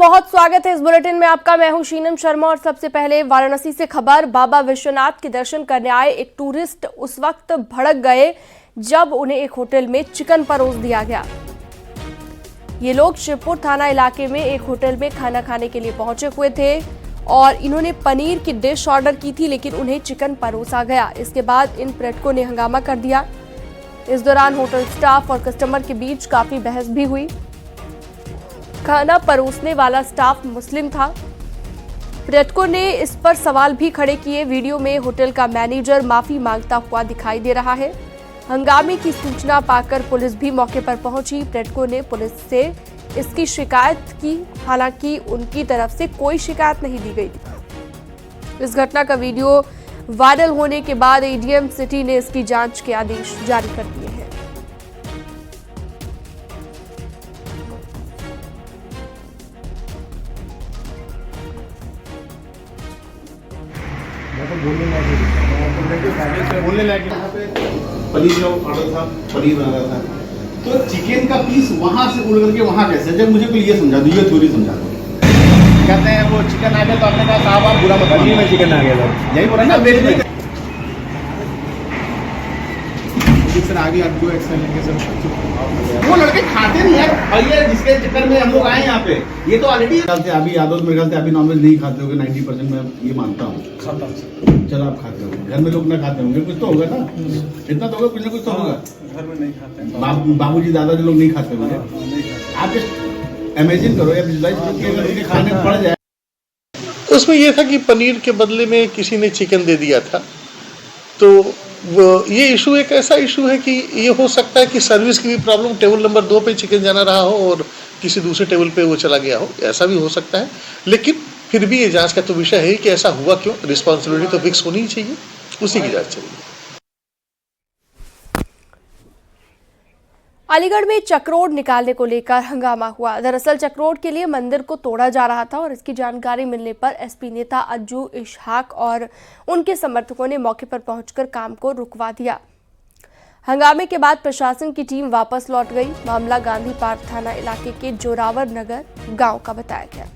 बहुत स्वागत है इस बुलेटिन में आपका। मैं हूं शीनम शर्मा और सबसे पहले वाराणसी से खबर। बाबा विश्वनाथ के दर्शन करने आए एक टूरिस्ट उस वक्त भड़क गए जब उन्हें एक होटल में चिकन परोस दिया गया। ये लोग शिवपुर थाना इलाके में एक होटल में खाना खाने के लिए पहुंचे हुए थे और इन्होंने पनीर की डिश ऑर्डर की थी, लेकिन उन्हें चिकन परोसा गया। इसके बाद इन पर्यटकों ने हंगामा कर दिया। इस दौरान होटल स्टाफ और कस्टमर के बीच काफी बहस भी हुई। खाना परोसने वाला स्टाफ मुस्लिम था। पर्यटकों ने इस पर सवाल भी खड़े किए। वीडियो में होटल का मैनेजर माफी मांगता हुआ दिखाई दे रहा है। हंगामे की सूचना पाकर पुलिस भी मौके पर पहुंची। पर्यटकों ने पुलिस से इसकी शिकायत की, हालांकि उनकी तरफ से कोई शिकायत नहीं दी गई थी। इस घटना का वीडियो वायरल होने के बाद एडीएम सिटी ने इसकी जांच के आदेश जारी कर दिए हैं। बोलने लगे यहाँ पे पनीर का ऑर्डर था, पनीर बना रहा था, तो चिकन का पीस वहाँ से उड़ करके वहाँ कैसे? जब मुझे कोई ये समझा दो, ये थ्योरी समझा दो। कहते हैं वो चिकन आ गया तो आपने कहा साहब आप बुरा मत मानिए, में चिकन आ गया था, यही बोला ना मेरे सर आगे आपको एक्शन लेंगे सर। वो लड़के खाते नहीं यार, भैया जिसके चक्कर में हम लोग आए यहाँ पे, ये तो ऑलरेडी अभी यादव मेरे ख्याल से अभी नॉनवेज नहीं खाते होंगे 90% मैं ये मानता हूँ। खाता हूँ, चलो आप खाते हो, घर में लोग ना खाते होंगे, कुछ तो होगा ना, इतना तो होगा, कुछ ना कुछ तो होगा। घर में नहीं खाते, बाबूजी दादाजी लोग नहीं खाते होंगे। आप जस्ट इमेजिन करो या विजुअलाइज करो अगर खाने पड़ जाए। उसमें यह था कि पनीर के बदले में किसी ने चिकन दे दिया था। तो ये इशू एक ऐसा इशू है कि ये हो सकता है कि सर्विस की भी प्रॉब्लम, टेबल नंबर 2 पे चिकन जाना रहा हो और किसी दूसरे टेबल पे वो चला गया हो, ऐसा भी हो सकता है। लेकिन फिर भी ये जांच का तो विषय है कि ऐसा हुआ क्यों, रिस्पॉन्सिबिलिटी तो फिक्स होनी ही चाहिए, उसी की जांच चलेगी। अलीगढ़ में चक्रोड निकालने को लेकर हंगामा हुआ। दरअसल चक्रोड के लिए मंदिर को तोड़ा जा रहा था और इसकी जानकारी मिलने पर एसपी नेता अज्जू इशहाक और उनके समर्थकों ने मौके पर पहुंचकर काम को रुकवा दिया। हंगामे के बाद प्रशासन की टीम वापस लौट गई। मामला गांधी पार्क थाना इलाके के जोरावर नगर गांव का बताया गया।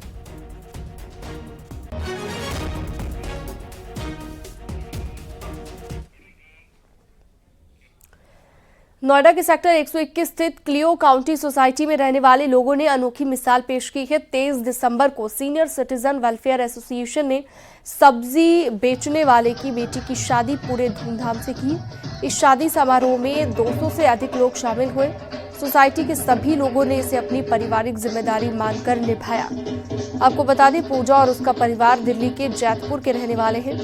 नोएडा के सेक्टर 121 स्थित क्लियो काउंटी सोसाइटी में रहने वाले लोगों ने अनोखी मिसाल पेश की है। 23 दिसंबर को सीनियर सिटीजन वेलफेयर एसोसिएशन ने सब्जी बेचने वाले की बेटी की शादी पूरे धूमधाम से की। इस शादी समारोह में 200 से अधिक लोग शामिल हुए। सोसाइटी के सभी लोगों ने इसे अपनी पारिवारिक जिम्मेदारी मानकर निभाया। आपको बता दें, पूजा और उसका परिवार दिल्ली के जैतपुर के रहने वाले हैं।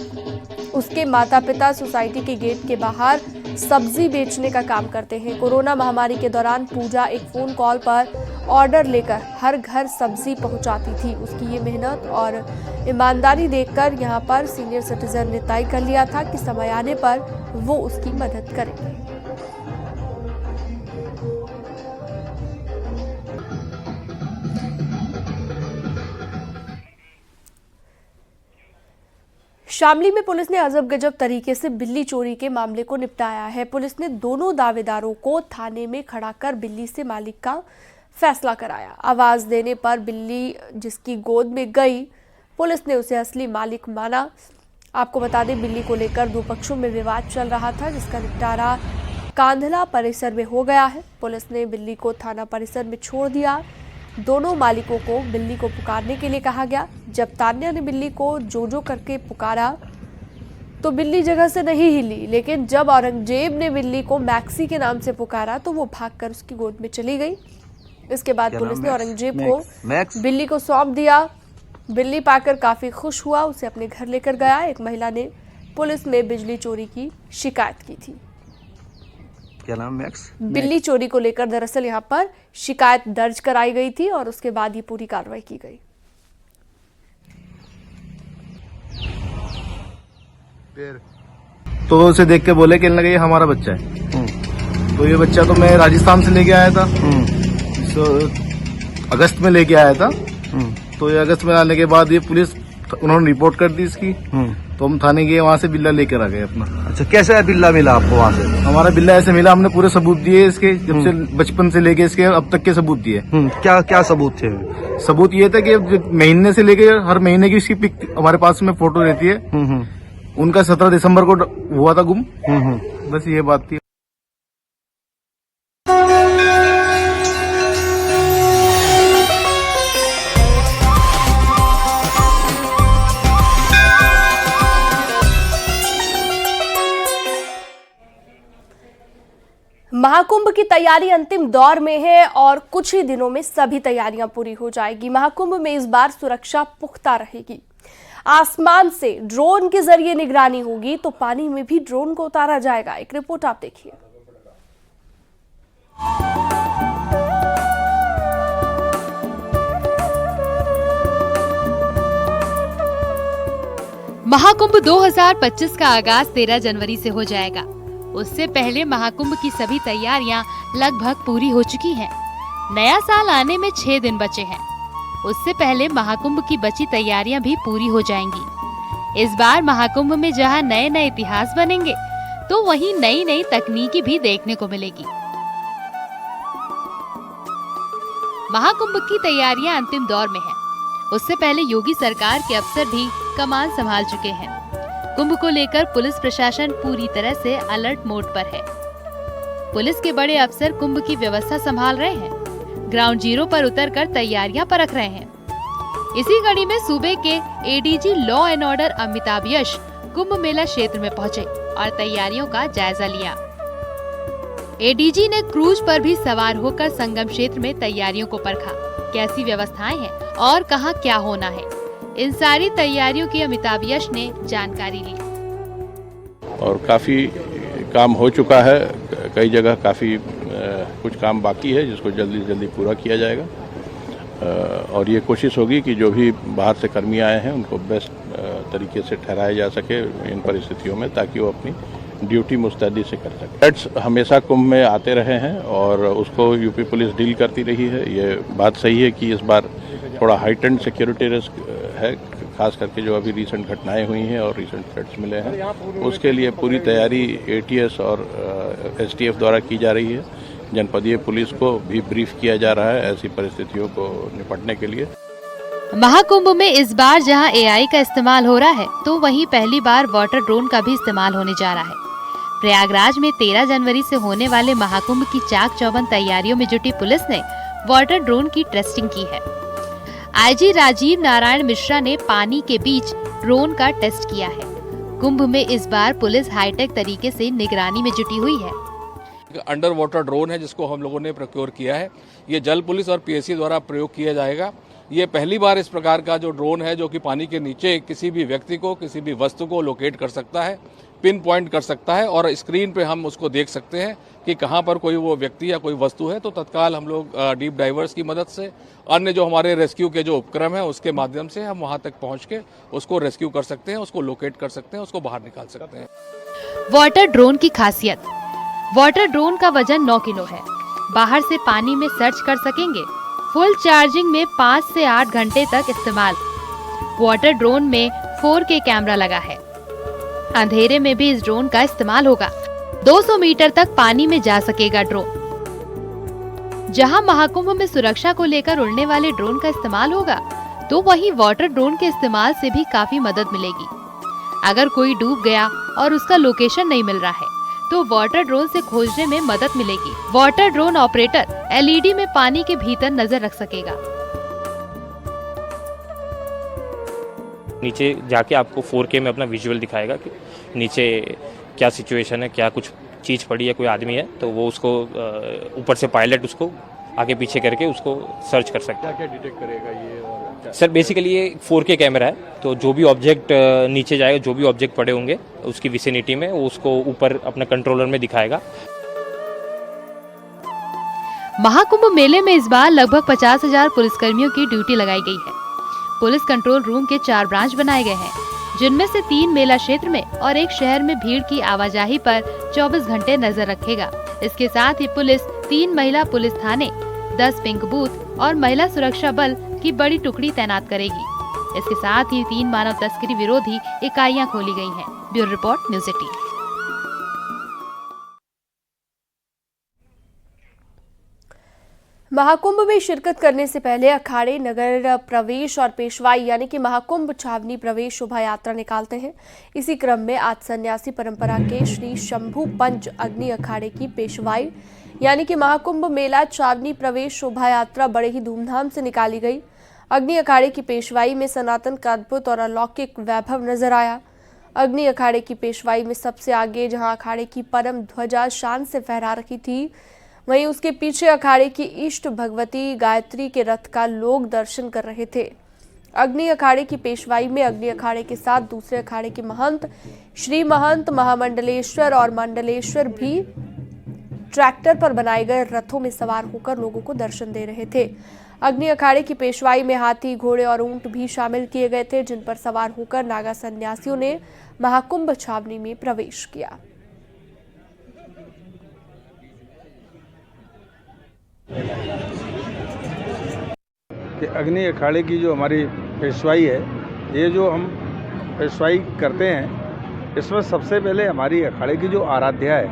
उसके माता पिता सोसाइटी के गेट के बाहर सब्जी बेचने का काम करते हैं। कोरोना महामारी के दौरान पूजा एक फोन कॉल पर ऑर्डर लेकर हर घर सब्जी पहुंचाती थी। उसकी ये मेहनत और ईमानदारी देखकर यहां पर सीनियर सिटीजन ने तय कर लिया था कि समय आने पर वो उसकी मदद करेंगे। शामली में पुलिस ने अजब गजब तरीके से बिल्ली चोरी के मामले को निपटाया है। पुलिस ने दोनों दावेदारों को थाने में खड़ा कर बिल्ली से मालिक का फैसला कराया। आवाज देने पर बिल्ली जिसकी गोद में गई, पुलिस ने उसे असली मालिक माना। आपको बता दें, बिल्ली को लेकर दो पक्षों में विवाद चल रहा था, जिसका निपटारा कांधला परिसर में हो गया है। पुलिस ने बिल्ली को थाना परिसर में छोड़ दिया। दोनों मालिकों को बिल्ली को पुकारने के लिए कहा गया। जब तान्या ने बिल्ली को जो करके पुकारा तो बिल्ली जगह से नहीं हिली, लेकिन जब औरंगजेब ने बिल्ली को मैक्सी के नाम से पुकारा तो वो भागकर उसकी गोद में चली गई। इसके बाद पुलिस ने औरंगजेब को बिल्ली को सौंप दिया। बिल्ली पाकर काफी खुश हुआ, उसे अपने घर लेकर गया। एक महिला ने पुलिस में बिजली चोरी की शिकायत की थी। क्या नाम? मैक्स। बिल्ली चोरी को लेकर दरअसल यहाँ पर शिकायत दर्ज कराई गई थी और उसके बाद ये पूरी कार्रवाई की गई। तो उसे देख के बोले, कहने लगे ये हमारा बच्चा है। तो ये बच्चा तो मैं राजस्थान से लेके आया था, अगस्त में लेके आया था। तो ये अगस्त में आने के बाद ये पुलिस, उन्होंने रिपोर्ट कर दी इसकी। तो हम थाने गए, वहाँ से बिल्ला लेकर आ गए अपना। अच्छा, कैसा बिल्ला मिला आपको वहाँ से? हमारा बिल्ला ऐसे मिला, हमने पूरे सबूत दिए इसके, जब से बचपन से लेके इसके अब तक के सबूत दिए। क्या क्या सबूत थे? सबूत ये था कि महीने से लेके हर महीने की इसकी पिक हमारे पास में फोटो रहती है। उनका 17 दिसंबर को हुआ था गुम। बस ये बात थी। महाकुंभ की तैयारी अंतिम दौर में है और कुछ ही दिनों में सभी तैयारियां पूरी हो जाएगी। महाकुंभ में इस बार सुरक्षा पुख्ता रहेगी। आसमान से ड्रोन के जरिए निगरानी होगी तो पानी में भी ड्रोन को उतारा जाएगा। एक रिपोर्ट आप देखिए। महाकुंभ 2025 का आगाज 13 जनवरी से हो जाएगा। उससे पहले महाकुंभ की सभी तैयारियां लगभग पूरी हो चुकी हैं। नया साल आने में 6 दिन बचे हैं। उससे पहले महाकुंभ की बची तैयारियां भी पूरी हो जाएंगी। इस बार महाकुंभ में जहां नए नए इतिहास बनेंगे तो वहीं नई नई तकनीकी भी देखने को मिलेगी। महाकुंभ की तैयारियां अंतिम दौर में हैं। उससे पहले योगी सरकार के अफसर भी कमान संभाल चुके हैं। कुंभ को लेकर पुलिस प्रशासन पूरी तरह से अलर्ट मोड पर है। पुलिस के बड़े अफसर कुंभ की व्यवस्था संभाल रहे हैं। ग्राउंड जीरो पर उतरकर तैयारियां परख रहे हैं। इसी कड़ी में सूबे के ADG law and order Amitabh Yash Kumbh Mela क्षेत्र में पहुंचे और तैयारियों का जायजा लिया। एडीजी ने क्रूज पर भी सवार होकर संगम क्षेत्र में तैयारियों को परखा। कैसी व्यवस्थाएं हैं और कहां क्या होना है, इन सारी तैयारियों की अमिताभ यश ने जानकारी ली। और काफ़ी काम हो चुका है, कई जगह काफ़ी कुछ काम बाकी है जिसको जल्दी से जल्दी पूरा किया जाएगा। और ये कोशिश होगी कि जो भी बाहर से कर्मी आए हैं उनको बेस्ट तरीके से ठहराया जा सके इन परिस्थितियों में, ताकि वो अपनी ड्यूटी मुस्तैदी से कर सके। थ्रेट्स हमेशा कुंभ में आते रहे हैं और उसको यूपी पुलिस डील करती रही है। ये बात सही है कि इस बार थोड़ा हाइटेंड सिक्योरिटी रिस्क है, खास करके जो अभी रिसेंट घटनाएं हुई हैं और रिसेंट थ्रेट्स मिले हैं, उसके लिए पूरी तैयारी एटीएस और एसटीएफ द्वारा की जा रही है। जनपदीय पुलिस को भी ब्रीफ किया जा रहा है ऐसी परिस्थितियों को निपटने के लिए। महाकुंभ में इस बार जहां एआई का इस्तेमाल हो रहा है तो वहीं पहली बार वाटर ड्रोन का भी इस्तेमाल होने जा रहा है। प्रयागराज में 13 जनवरी से होने वाले महाकुंभ की चाक चौबंद तैयारियों में जुटी पुलिस ने वाटर ड्रोन की टेस्टिंग की है। आईजी राजीव नारायण मिश्रा ने पानी के बीच ड्रोन का टेस्ट किया है। कुंभ में इस बार पुलिस हाईटेक तरीके से निगरानी में जुटी हुई है। अंडर वाटर ड्रोन है जिसको हम लोगों ने प्रोक्योर किया है। ये जल पुलिस और पीएससी द्वारा प्रयोग किया जाएगा। ये पहली बार इस प्रकार का जो ड्रोन है जो कि पानी के नीचे किसी भी व्यक्ति को, किसी भी वस्तु को लोकेट कर सकता है, पिन पॉइंट कर सकता है और स्क्रीन पे हम उसको देख सकते हैं कि कहाँ पर कोई वो व्यक्ति या कोई वस्तु है। तो तत्काल हम लोग डीप डाइवर्स की मदद से, अन्य जो हमारे रेस्क्यू के जो उपक्रम है उसके माध्यम से हम वहाँ तक पहुँच के उसको रेस्क्यू कर सकते हैं, उसको लोकेट कर सकते हैं, उसको बाहर निकाल सकते हैं। वाटर ड्रोन की खासियत, वाटर ड्रोन का वजन 9 किलो है। बाहर से पानी में सर्च कर सकेंगे। फुल चार्जिंग में 5 से 8 घंटे तक इस्तेमाल। वाटर ड्रोन में 4K कैमरा लगा है। अंधेरे में भी इस ड्रोन का इस्तेमाल होगा। 200 मीटर तक पानी में जा सकेगा ड्रोन। जहां महाकुंभ में सुरक्षा को लेकर उड़ने वाले ड्रोन का इस्तेमाल होगा तो वहीं वाटर ड्रोन के इस्तेमाल से भी काफी मदद मिलेगी। अगर कोई डूब गया और उसका लोकेशन नहीं मिल रहा है तो वाटर ड्रोन से खोजने में मदद मिलेगी। वाटर ड्रोन ऑपरेटर एलईडी में पानी के भीतर नजर रख सकेगा। नीचे जाके आपको 4K में अपना विजुअल दिखाएगा कि नीचे क्या सिचुएशन है, क्या कुछ चीज़ पड़ी है, कोई आदमी है, तो वो उसको ऊपर से पायलट उसको आगे पीछे करके उसको सर्च कर सकता है। क्या डिटेक्ट करेगा ये? सर बेसिकली ये 4K कैमरा है, तो जो भी ऑब्जेक्ट नीचे जाएगा, जो भी ऑब्जेक्ट पड़े होंगे उसकी विसिनिटी में, वो उसको ऊपर अपना कंट्रोलर में दिखाएगा। महाकुंभ मेले में इस बार लगभग 50,000 पुलिसकर्मियों की ड्यूटी लगाई गई है। पुलिस कंट्रोल रूम के 4 ब्रांच बनाए गए हैं, जिनमें से 3 मेला क्षेत्र में और 1 शहर में भीड़ की आवाजाही पर 24 घंटे नजर रखेगा। इसके साथ ही पुलिस 3 महिला पुलिस थाने, 10 पिंक बूथ और महिला सुरक्षा बल की बड़ी टुकड़ी तैनात करेगी। इसके साथ ही 3 मानव तस्करी विरोधी इकाइयां खोली गई हैं। Bureau report news 18। महाकुंभ में शिरकत करने से पहले अखाड़े नगर प्रवेश और पेशवाई यानी कि महाकुंभ छावनी प्रवेश शोभा यात्रा निकालते हैं। इसी क्रम में आज सन्यासी परंपरा के श्री शंभू पंच अग्नि अखाड़े की पेशवाई यानी कि महाकुंभ मेला छावनी प्रवेश शोभा यात्रा बड़े ही धूमधाम से निकाली गई। अग्नि अखाड़े की पेशवाई में सनातन का अद्भुत और अलौकिक वैभव नजर आया। अग्नि अखाड़े की पेशवाई में सबसे आगे जहां अखाड़े की परम ध्वजा शान से फहरा रखी थी, वहीं उसके पीछे अखाड़े की इष्ट भगवती गायत्री के रथ का लोग दर्शन कर रहे थे। अग्नि अखाड़े की पेशवाई में अग्नि अखाड़े के साथ दूसरे अखाड़े के महंत, श्री महंत, महामंडलेश्वर और मंडलेश्वर भी ट्रैक्टर पर बनाए गए रथों में सवार होकर लोगों को दर्शन दे रहे थे। अग्नि अखाड़े की पेशवाई में हाथी, घोड़े और ऊंट भी शामिल किए गए थे, जिन पर सवार होकर नागा सन्यासियों ने महाकुंभ छावनी में प्रवेश किया। कि अग्नि अखाड़े की जो हमारी पेशवाई है, ये जो हम पेशवाई करते हैं, इसमें सबसे पहले हमारी अखाड़े की जो आराध्या है,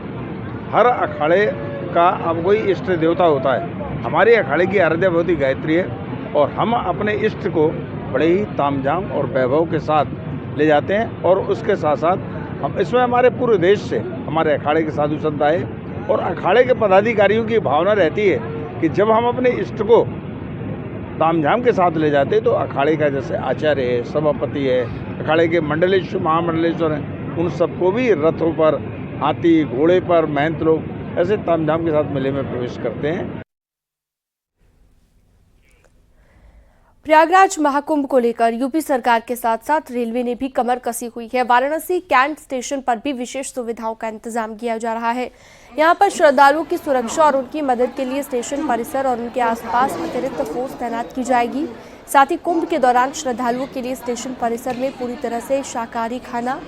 हर अखाड़े का अब कोई इष्ट देवता होता है। हमारे अखाड़े की आराध्या भगवती गायत्री है और हम अपने इष्ट को बड़े ही तामझाम और वैभव के साथ ले जाते हैं। और उसके साथ साथ हम इसमें हमारे पूरे देश से हमारे अखाड़े के साधु संत आए और अखाड़े के पदाधिकारियों की भावना रहती है कि जब हम अपने इष्ट को तामझाम के साथ ले जाते तो अखाड़े का जैसे आचार्य है, सभापति है, अखाड़े के मंडलेश्वर, महामंडलेश्वर हैं, उन सबको भी रथों पर, हाथी, घोड़े पर महंत लोग ऐसे तामझाम के साथ मेले में प्रवेश करते हैं। प्रयागराज महाकुंभ को लेकर यूपी सरकार के साथ साथ रेलवे ने भी कमर कसी हुई है। वाराणसी कैंट स्टेशन पर भी विशेष सुविधाओं का इंतजाम किया जा रहा है। यहां पर श्रद्धालुओं की सुरक्षा और उनकी मदद के लिए स्टेशन परिसर और उनके आसपास अतिरिक्त फोर्स तैनात की जाएगी। साथ ही कुंभ के दौरान श्रद्धालुओं के लिए स्टेशन परिसर में पूरी तरह से शाकाहारी खाना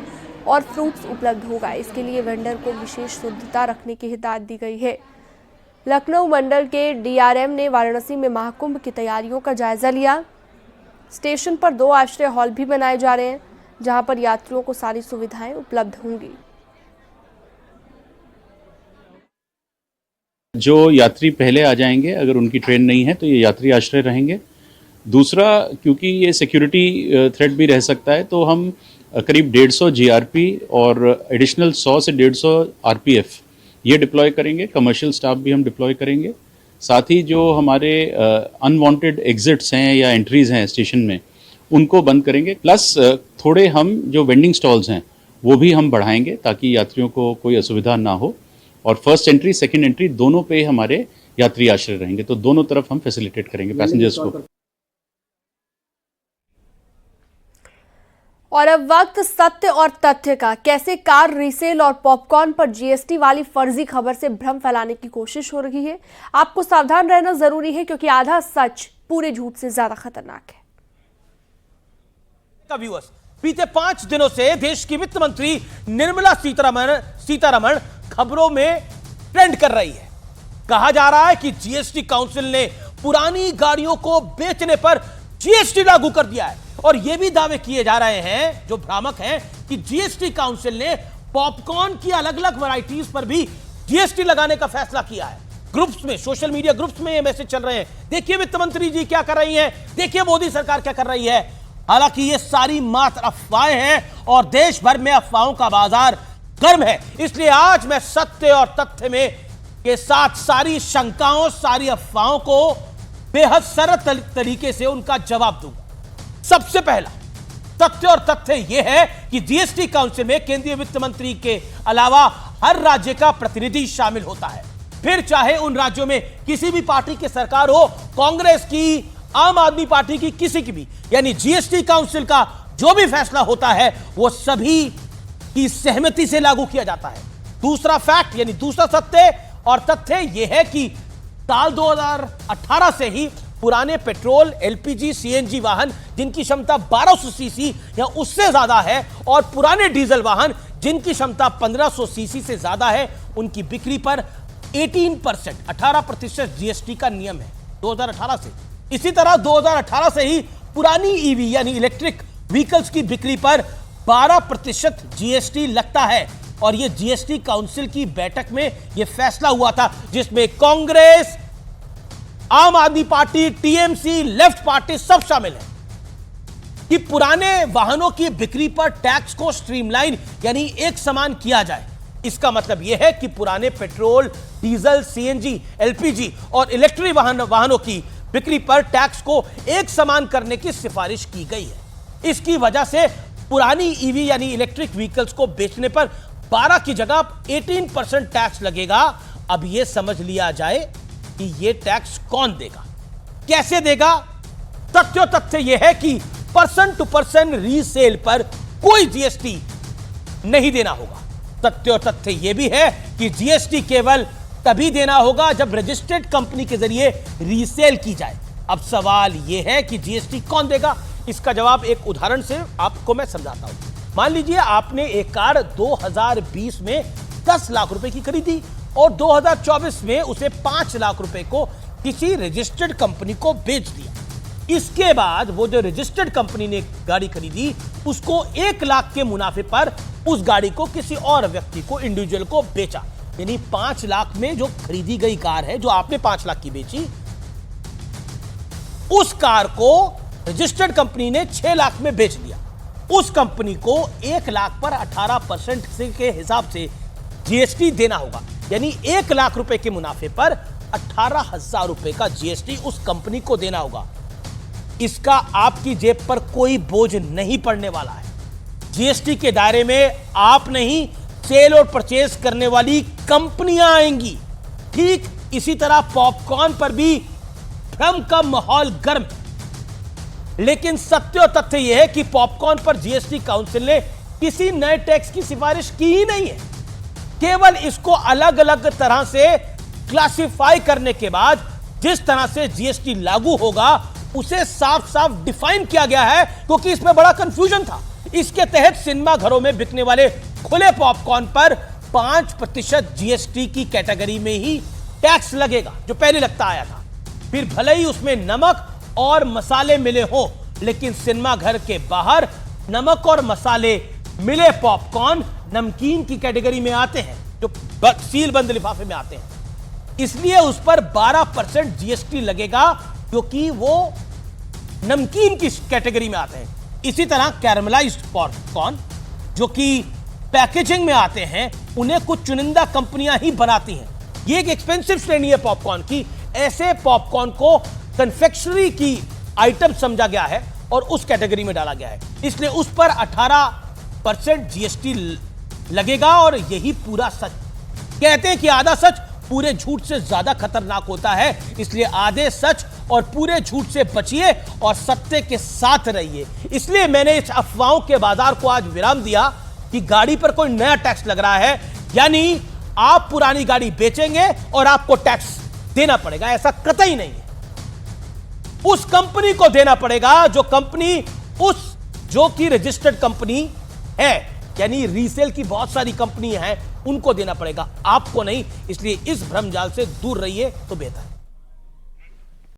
और फ्रूट्स उपलब्ध होगा। इसके लिए वेंडर को विशेष शुद्धता रखने की हिदायत दी गई है। लखनऊ मंडल के डीआरएम ने वाराणसी में महाकुंभ की तैयारियों का जायजा लिया। स्टेशन पर 2 आश्रय हॉल भी बनाए जा रहे हैं, जहां पर यात्रियों को सारी सुविधाएं उपलब्ध होंगी। जो यात्री पहले आ जाएंगे, अगर उनकी ट्रेन नहीं है तो ये यात्री आश्रय रहेंगे। दूसरा, क्योंकि ये सिक्योरिटी थ्रेट भी रह सकता है, तो हम करीब 150 जीआरपी और एडिशनल 100 से 150 आरपीएफ ये डिप्लॉय करेंगे। कमर्शियल स्टाफ भी हम डिप्लॉय करेंगे। साथ ही जो हमारे अनवांटेड एग्जिट्स हैं या एंट्रीज हैं स्टेशन में, उनको बंद करेंगे। प्लस थोड़े हम जो वेंडिंग स्टॉल्स हैं वो भी हम बढ़ाएंगे ताकि यात्रियों को कोई असुविधा ना हो। और फर्स्ट एंट्री, सेकंड एंट्री दोनों पे हमारे यात्री आश्रय रहेंगे, तो दोनों तरफ हम फैसिलिटेट करेंगे पैसेंजर्स को। और अब वक्त सत्य और तथ्य का। कैसे कार रीसेल और पॉपकॉर्न पर जीएसटी वाली फर्जी खबर से भ्रम फैलाने की कोशिश हो रही है। आपको सावधान रहना जरूरी है, क्योंकि आधा सच पूरे झूठ से ज्यादा खतरनाक है। बीते 5 दिनों से देश की वित्त मंत्री निर्मला सीतारमण खबरों में ट्रेंड कर रही है। कहा जा रहा है कि जीएसटी काउंसिल ने पुरानी गाड़ियों को बेचने पर जीएसटी लागू कर दिया है। और यह भी दावे किए जा रहे हैं जो भ्रामक हैं कि जीएसटी काउंसिल ने पॉपकॉर्न की अलग अलग वैरायटीज पर भी जीएसटी लगाने का फैसला किया है। ग्रुप्स में, सोशल मीडिया ग्रुप्स में ये मैसेज चल रहे हैं, देखिए वित्त मंत्री जी क्या कर रही हैं, देखिए मोदी सरकार क्या कर रही है। हालांकि ये सारी मात्र अफवाहें हैं और देश भर में अफवाहों का बाजार गर्म है। इसलिए आज मैं सत्य और तथ्य में के साथ सारी शंकाओं, सारी अफवाहों को बेहद सरल तरीके से उनका जवाब दूंगा। सबसे पहला तथ्य और तथ्य यह है कि जीएसटी काउंसिल में केंद्रीय वित्त मंत्री के अलावा हर राज्य का प्रतिनिधि शामिल होता है। फिर चाहे उन राज्यों में किसी भी पार्टी की सरकार हो, कांग्रेस की, आम आदमी पार्टी की, किसी की भी, यानी जीएसटी काउंसिल का जो भी फैसला होता है वो सभी की सहमति से लागू किया जाता है। दूसरा फैक्ट यानी दूसरा सत्य और तथ्य यह है कि साल 2018 से ही पुराने पेट्रोल, एलपीजी, सीएनजी वाहन जिनकी क्षमता 1200 सीसी या उससे ज्यादा है और पुराने डीजल वाहन जिनकी क्षमता 1500 सीसी से ज्यादा है, उनकी बिक्री पर 18% जीएसटी का नियम है 2018 से। इसी तरह 2018 से ही पुरानी ईवी यानी इलेक्ट्रिक व्हीकल्स की बिक्री पर 12% जीएसटी लगता है। और यह जीएसटी काउंसिल की बैठक में यह फैसला हुआ था, जिसमें कांग्रेस, आम आदमी पार्टी, टीएमसी, लेफ्ट पार्टी सब शामिल है कि पुराने वाहनों की बिक्री पर टैक्स को स्ट्रीमलाइन यानी एक समान किया जाए। इसका मतलब यह है कि पुराने पेट्रोल, डीजल, सीएनजी, एलपीजी और इलेक्ट्रिक वाहनों की बिक्री पर टैक्स को एक समान करने की सिफारिश की गई है। इसकी वजह से पुरानी ईवी यानी इलेक्ट्रिक व्हीकल्स को बेचने पर 12 की जगह 18% टैक्स लगेगा। अब यह समझ लिया जाए कि यह टैक्स कौन देगा, कैसे देगा। तथ्य यह है कि पर्सन टू पर्सन रीसेल पर कोई जीएसटी नहीं देना होगा। तथ्य यह भी है कि जीएसटी केवल तभी देना होगा जब रजिस्टर्ड कंपनी के जरिए रीसेल की जाए। अब सवाल यह है कि जीएसटी कौन देगा। इसका जवाब एक उदाहरण से आपको मैं समझाता हूं। मान लीजिए आपने एक कार 2020 में 10 लाख रुपए की खरीदी और 2024 में उसे 5 लाख रुपए को किसी रजिस्टर्ड कंपनी को बेच दिया। इसके बाद वो जो रजिस्टर्ड कंपनी ने गाड़ी खरीदी उसको 1 लाख के मुनाफे पर उस गाड़ी को किसी और व्यक्ति को, इंडिविजुअल को बेचा। यानी 5 लाख में जो खरीदी गई कार है, जो आपने 5 लाख की बेची, उस कार को रजिस्टर्ड कंपनी ने 6 लाख में बेच दिया। उस कंपनी को 1 लाख पर 18% के हिसाब से जीएसटी देना होगा। यानी 1 लाख रुपए के मुनाफे पर 18,000 रुपए का जीएसटी उस कंपनी को देना होगा। इसका आपकी जेब पर कोई बोझ नहीं पड़ने वाला है। जीएसटी के दायरे में आप नहीं, सेल और परचेज करने वाली कंपनियां आएंगी। ठीक इसी तरह पॉपकॉर्न पर भी भ्रम का माहौल गर्म है। लेकिन सत्य और तथ्य यह है कि पॉपकॉर्न पर जीएसटी काउंसिल ने किसी नए टैक्स की सिफारिश की ही नहीं है। केवल इसको अलग अलग तरह से क्लासिफाई करने के बाद जिस तरह से जीएसटी लागू होगा उसे साफ साफ डिफाइन किया गया है, क्योंकि इसमें बड़ा कंफ्यूजन था। इसके तहत सिनेमा घरों में बिकने वाले खुले पॉपकॉर्न पर 5% जीएसटी की कैटेगरी में ही टैक्स लगेगा, जो पहले लगता आया था। फिर भले ही उसमें नमक और मसाले मिले हो, लेकिन सिनेमा घर के बाहर नमक और मसाले मिले पॉपकॉर्न नमकीन की कैटेगरी में आते हैं, जो सील बंद लिफाफे में आते हैं। इसलिए उस पर 12% जीएसटी लगेगा, क्योंकि वो नमकीन की कैटेगरी में आते हैं। इसी तरह कैरमलाइज्ड पॉपकॉर्न जो कि पैकेजिंग में आते हैं, उन्हें कुछ चुनिंदा कंपनियां ही बनाती हैं। ये एक एक्सपेंसिव श्रेणी है पॉपकॉर्न की। ऐसे पॉपकॉर्न को कन्फेक्शनरी की आइटम समझा गया है और उस कैटेगरी में डाला गया है। इसलिए उस पर 18% जीएसटी लगेगा। और यही पूरा सच। कहते हैं कि आधा सच पूरे झूठ से ज्यादा खतरनाक होता है। इसलिए आधे सच और पूरे झूठ से बचिए और सत्य के साथ रहिए। इसलिए मैंने इस अफवाहों के बाजार को आज विराम दिया कि गाड़ी पर कोई नया टैक्स लग रहा है, यानी आप पुरानी गाड़ी बेचेंगे और आपको टैक्स देना पड़ेगा। ऐसा कतई नहीं है। उस कंपनी को देना पड़ेगा जो कि रजिस्टर्ड कंपनी है, यानी रीसेल की बहुत सारी कंपनी हैं, उनको देना पड़ेगा, आपको नहीं। इसलिए इस भ्रमजाल से दूर रहिए तो बेहतर है।